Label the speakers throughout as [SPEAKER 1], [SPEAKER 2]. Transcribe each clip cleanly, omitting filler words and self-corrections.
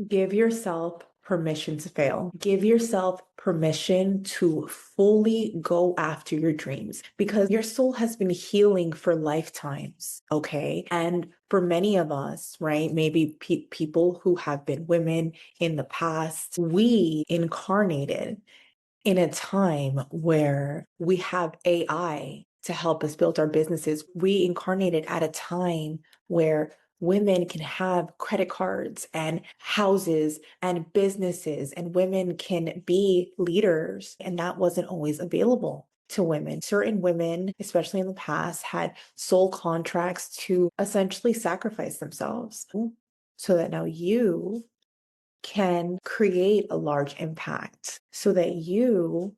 [SPEAKER 1] Give yourself permission to fail. Give yourself permission to fully go after your dreams because your soul has been healing for lifetimes. Okay. And for many of us, right, maybe people who have been women in the past, we incarnated in a time where we have AI to help us build our businesses. We incarnated at a time where women can have credit cards and houses and businesses, and women can be leaders. And that wasn't always available to women. Certain women, especially in the past, had soul contracts to essentially sacrifice themselves so that now you can create a large impact so that you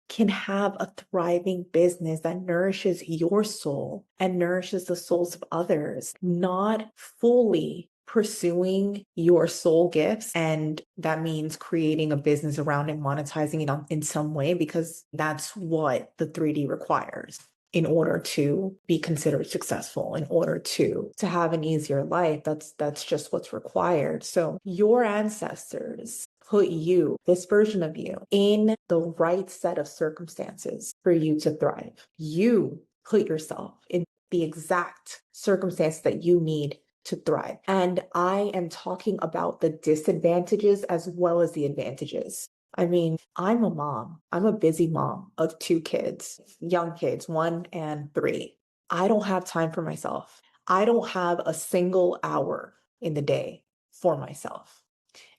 [SPEAKER 1] can have a thriving business that nourishes your soul and nourishes the souls of others, not fully pursuing your soul gifts. And that means creating a business around and monetizing it in some way, because that's what the 3D requires in order to be considered successful, in order to have an easier life. That's just what's required. So your ancestors put you, this version of you, in the right set of circumstances for you to thrive. You put yourself in the exact circumstance that you need to thrive. And I am talking about the disadvantages as well as the advantages. I mean, I'm a mom. I'm a busy mom of 2 kids, young kids, 1 and 3. I don't have time for myself. I don't have a single hour in the day for myself.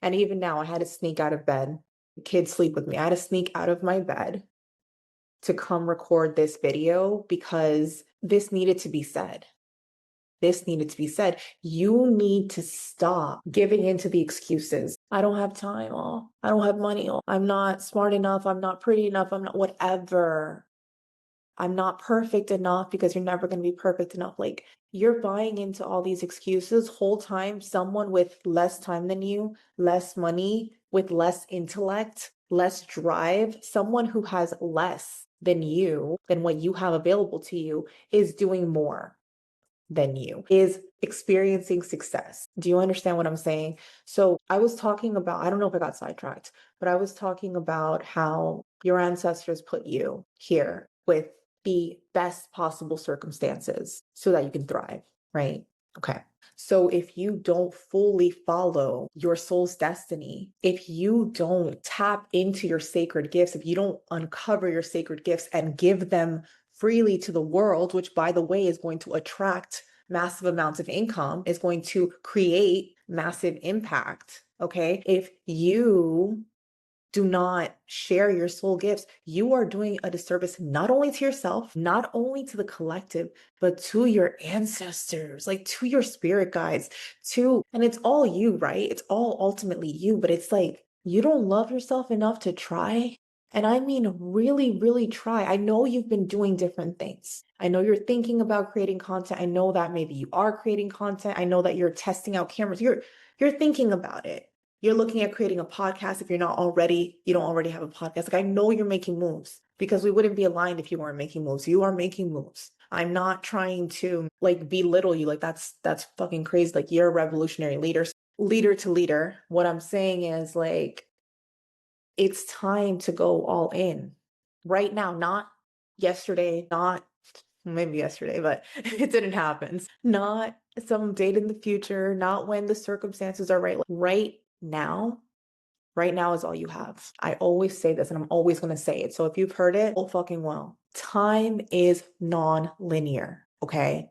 [SPEAKER 1] And even now, I had to sneak out of bed. The kids sleep with me. I had to sneak out of my bed to come record this video because this needed to be said. This needed to be said. You need to stop giving into the excuses. I don't have time. Oh, I don't have money. Oh, I'm not smart enough. I'm not pretty enough. I'm not whatever. I'm not perfect enough, because you're never going to be perfect enough. Like, you're buying into all these excuses whole time. Someone with less time than you, less money, with less intellect, less drive, someone who has less than you, than what you have available to you, is doing more than you, is experiencing success. Do you understand what I'm saying? So I was talking about, I don't know if I got sidetracked, but I was talking about how your ancestors put you here with the best possible circumstances so that you can thrive, right? Okay. So if you don't fully follow your soul's destiny, if you don't tap into your sacred gifts, if you don't uncover your sacred gifts and give them freely to the world, which, by the way, is going to attract massive amounts of income, is going to create massive impact. Okay. If you do not share your soul gifts, you are doing a disservice not only to yourself, not only to the collective, but to your ancestors, like to your spirit guides, and it's all you, right? It's all ultimately you, but it's like, you don't love yourself enough to try. And I mean, really, really try. I know you've been doing different things. I know you're thinking about creating content. I know that maybe you are creating content. I know that you're testing out cameras. You're thinking about it. You're looking at creating a podcast if you don't already have a podcast. Like, I know you're making moves, because we wouldn't be aligned if you weren't making moves. You are making moves. I'm not trying to like belittle you. Like, that's fucking crazy. Like, you're a revolutionary leader, leader to leader. What I'm saying is, like, it's time to go all in right now, not yesterday, not maybe yesterday, but it didn't happen. Not some date in the future, not when the circumstances are right. Like, right now is all you have. I always say this, and I'm always going to say it. So if you've heard it, oh fucking well. Time is non-linear, okay?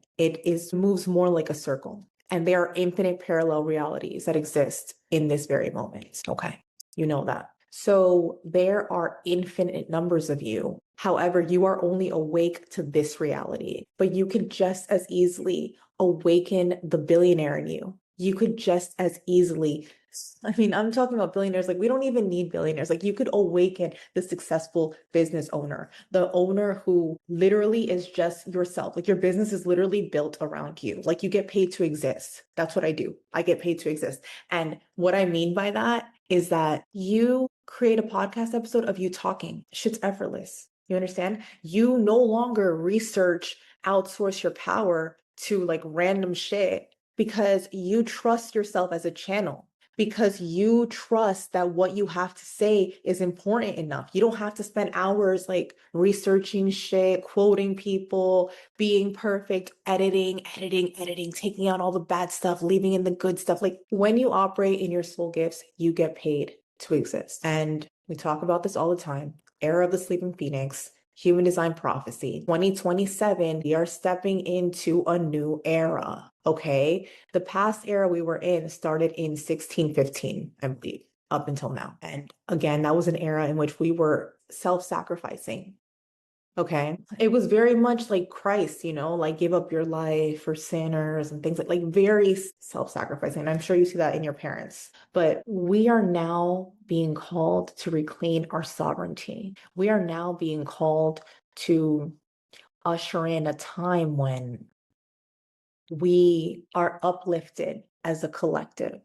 [SPEAKER 1] Moves more like a circle. And there are infinite parallel realities that exist in this very moment, okay? You know that. So there are infinite numbers of you. However, you are only awake to this reality, but you could just as easily awaken the billionaire in you. You could just as easily, I mean, I'm talking about billionaires. Like, we don't even need billionaires. Like, you could awaken the successful business owner, the owner who literally is just yourself. Like, your business is literally built around you. Like, you get paid to exist. That's what I do. I get paid to exist. And what I mean by that is that you create a podcast episode of you talking. Shit's effortless. You understand? You no longer outsource your power to like random shit, because you trust yourself as a channel, because you trust that what you have to say is important enough. You don't have to spend hours like researching shit, quoting people, being perfect, editing, taking out all the bad stuff, leaving in the good stuff. Like when you operate in your soul gifts, you get paid to exist. And we talk about this all the time. Era of the Sleeping Phoenix, Human Design Prophecy. 2027, we are stepping into a new era. Okay. The past era we were in started in 1615, I believe, up until now. And again, that was an era in which we were self-sacrificing. Okay. It was very much like Christ, like give up your life for sinners and things like very self-sacrificing. I'm sure you see that in your parents. But we are now being called to reclaim our sovereignty. We are now being called to usher in a time when we are uplifted as a collective.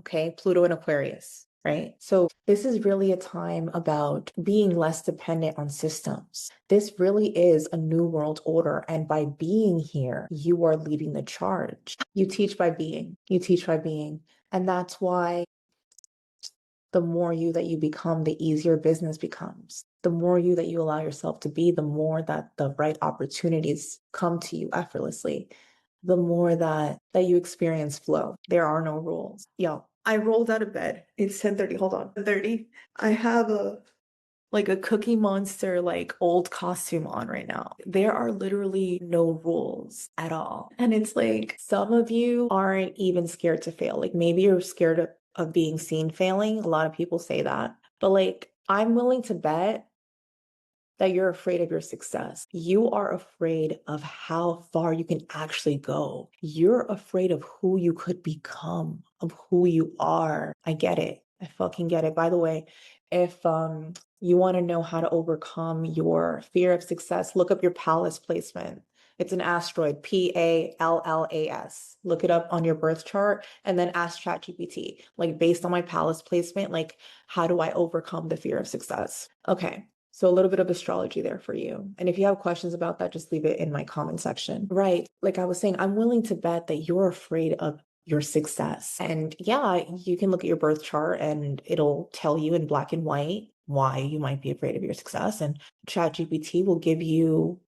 [SPEAKER 1] Okay, Pluto and Aquarius, right? So this is really a time about being less dependent on systems. This really is a new world order. And by being here, you are leading the charge. You teach by being, you teach by being. And that's why the more you that you become, the easier business becomes. The more you that you allow yourself to be, the more that the right opportunities come to you effortlessly. The more that you experience flow. There are no rules. Yo, I rolled out of bed. It's 10:30. Hold on. 10:30. I have a Cookie Monster old costume on right now. There are literally no rules at all. And it's like some of you aren't even scared to fail. Like maybe you're scared of being seen failing. A lot of people say that. But I'm willing to bet that you're afraid of your success. You are afraid of how far you can actually go. You're afraid of who you could become, of who you are. I get it. I fucking get it. By the way, if you want to know how to overcome your fear of success, look up your Pallas placement. It's an asteroid, Pallas. Look it up on your birth chart and then ask Chat GPT, based on my Pallas placement, how do I overcome the fear of success? Okay. So a little bit of astrology there for you. And if you have questions about that, just leave it in my comment section. Right. Like I was saying, I'm willing to bet that you're afraid of your success. And yeah, you can look at your birth chart and it'll tell you in black and white why you might be afraid of your success. And ChatGPT will give you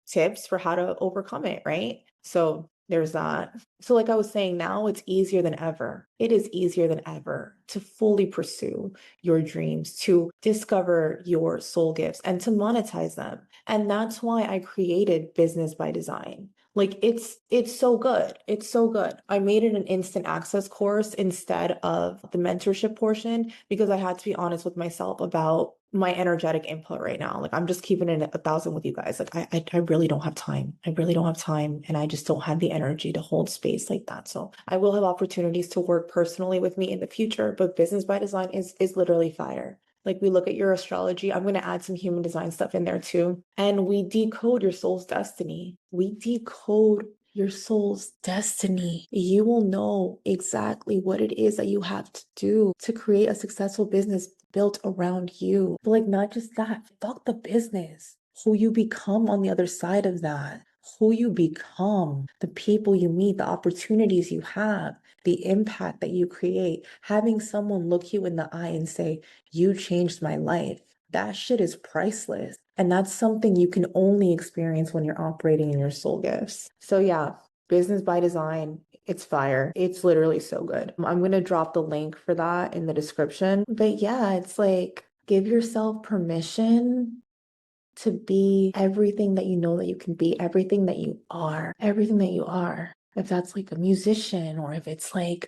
[SPEAKER 1] tips for how to overcome it, right? So there's that. So like I was saying, now it's easier than ever. It is easier than ever to fully pursue your dreams, to discover your soul gifts and to monetize them. And that's why I created Business by Design. It's so good. It's so good. I made it an instant access course instead of the mentorship portion because I had to be honest with myself about my energetic input right now. I'm just keeping it 1,000 with you guys. I really don't have time. I really don't have time. And I just don't have the energy to hold space like that. So I will have opportunities to work personally with me in the future, but Business by Design is literally fire. We look at your astrology. I'm going to add some human design stuff in there too. And we decode your soul's destiny. We decode your soul's destiny. You will know exactly what it is that you have to do to create a successful business built around you. But not just that, fuck the business. Who you become on the other side of that. Who you become, the people you meet, the opportunities you have, the impact that you create, having someone look you in the eye and say, you changed my life. That shit is priceless. And that's something you can only experience when you're operating in your soul gifts. So yeah, Business by Design, it's fire. It's literally so good. I'm going to drop the link for that in the description. But yeah, it's give yourself permission to be everything that you know that you can be, everything that you are, everything that you are. If that's a musician or if it's a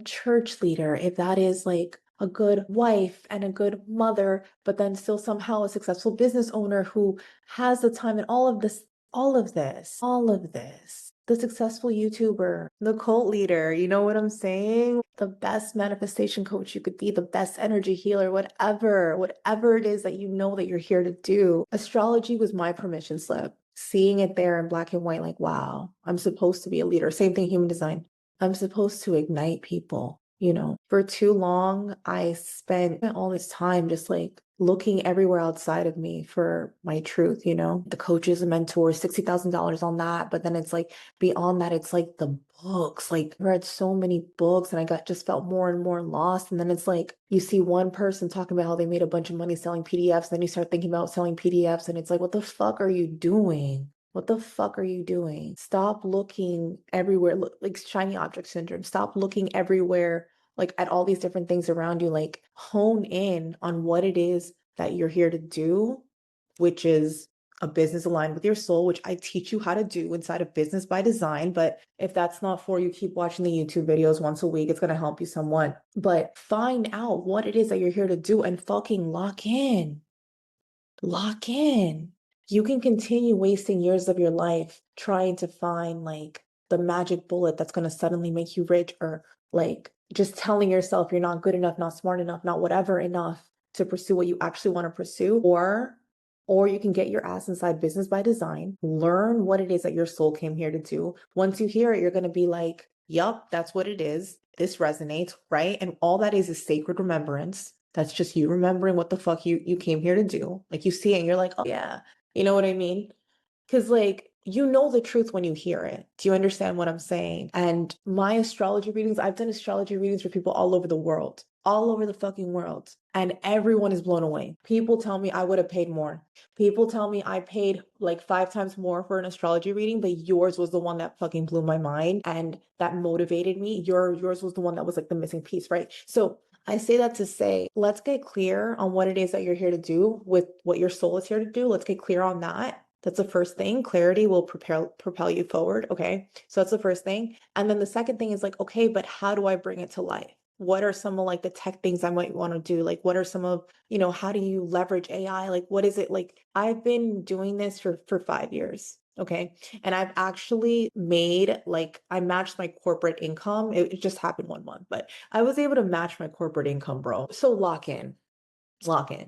[SPEAKER 1] church leader, if that is a good wife and a good mother, but then still somehow a successful business owner who has the time and all of this, the successful YouTuber, the cult leader, you know what I'm saying? The best manifestation coach you could be, the best energy healer, whatever it is that you know that you're here to do. Astrology was my permission slip. Seeing it there in black and white, wow, I'm supposed to be a leader. Same thing, human design. I'm supposed to ignite people. For too long, I spent all this time just looking everywhere outside of me for my truth, you know, the coaches and mentors, $60,000 on that. But then it's like beyond that, it's like the books. Like I read so many books and I got just felt more and more lost. And then it's like you see one person talking about how they made a bunch of money selling PDFs. And then you start thinking about selling PDFs and it's like, what the fuck are you doing? What the fuck are you doing? Stop looking everywhere, look, like shiny object syndrome. Stop looking everywhere, like at all these different things around you. Like hone in on what it is that you're here to do, which is a business aligned with your soul, which I teach you how to do inside of Business by Design. But if that's not for you, keep watching the YouTube videos once a week. It's going to help you somewhat. But find out what it is that you're here to do and fucking lock in. Lock in. You can continue wasting years of your life trying to find like the magic bullet that's going to suddenly make you rich, or like just telling yourself you're not good enough, not smart enough, not whatever enough to pursue what you actually want to pursue. Or you can get your ass inside Business by Design, learn what it is that your soul came here to do. Once you hear it, you're going to be like, yup, that's what it is. This resonates, right? And all that is sacred remembrance. That's just you remembering what the fuck you came here to do. Like you see it and you're like, oh yeah, you know what I mean? Because like you know the truth when you hear it. Do you understand what I'm saying? And my astrology readings, I've done astrology readings for people all over the world, all over the fucking world. And everyone is blown away. People tell me I would have paid more. People tell me I paid like 5 times more for an astrology reading, but yours was the one that fucking blew my mind and that motivated me. Yours was the one that was like the missing piece, right? So I say that to say, let's get clear on what it is that you're here to do with what your soul is here to do. Let's get clear on that. That's the first thing. Clarity will propel you forward. Okay. So that's the first thing. And then the second thing is like, okay, but how do I bring it to life? What are some of like the tech things I might want to do? Like, what are some of, how do you leverage AI? Like, what is it? Like, I've been doing this for 5 years. Okay. And I've actually made like, I matched my corporate income. It just happened 1 month, but I was able to match my corporate income, bro. So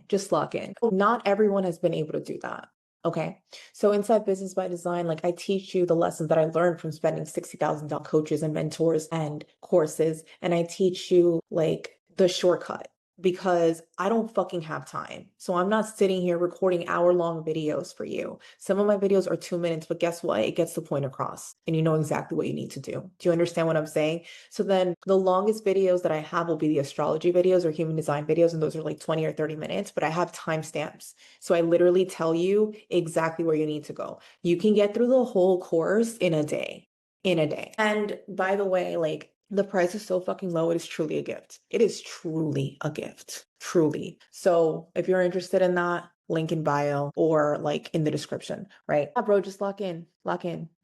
[SPEAKER 1] just lock in. Not everyone has been able to do that. Okay. So inside Business by Design, like I teach you the lessons that I learned from spending $60,000 coaches and mentors and courses. And I teach you like the shortcut because I don't fucking have time. So I'm not sitting here recording hour-long videos for you. Some of my videos are 2 minutes, but guess what? It gets the point across and you know exactly what you need to do. Do you understand what I'm saying? So then the longest videos that I have will be the astrology videos or human design videos. And those are like 20 or 30 minutes, but I have timestamps. So I literally tell you exactly where you need to go. You can get through the whole course in a day. And by the way, like the price is so fucking low. It is truly a gift. It is truly a gift. Truly. So if you're interested in that, link in bio or like in the description, right? Yeah, bro, just lock in.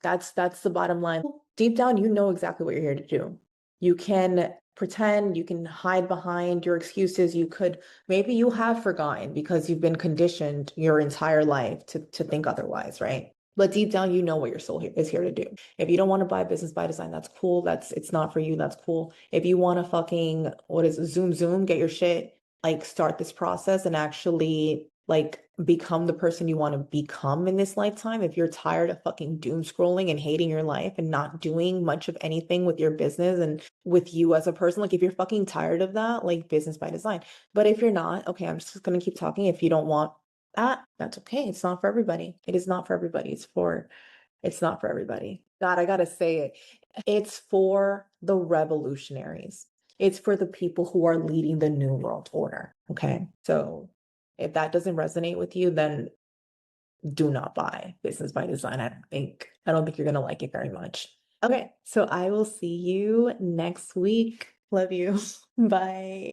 [SPEAKER 1] That's the bottom line. Deep down, you know exactly what you're here to do. You can pretend, you can hide behind your excuses. Maybe you have forgotten because you've been conditioned your entire life to think otherwise, right? But deep down, you know what your soul is here to do. If you don't want to buy Business by Design, that's cool. It's not for you. That's cool. If you want to fucking, what is it, zoom, get your shit, like start this process and actually like become the person you want to become in this lifetime. If you're tired of fucking doom scrolling and hating your life and not doing much of anything with your business and with you as a person, like if you're fucking tired of that, like Business by Design. But if you're not, okay, I'm just going to keep talking. If you don't want that's okay. It's not for everybody. It is not for everybody. It's not for everybody. God, I gotta say it. It's for the revolutionaries. It's for the people who are leading the new world order. Okay. So if that doesn't resonate with you, then do not buy Business by Design. I don't think you're gonna like it very much. Okay. So I will see you next week. Love you. Bye.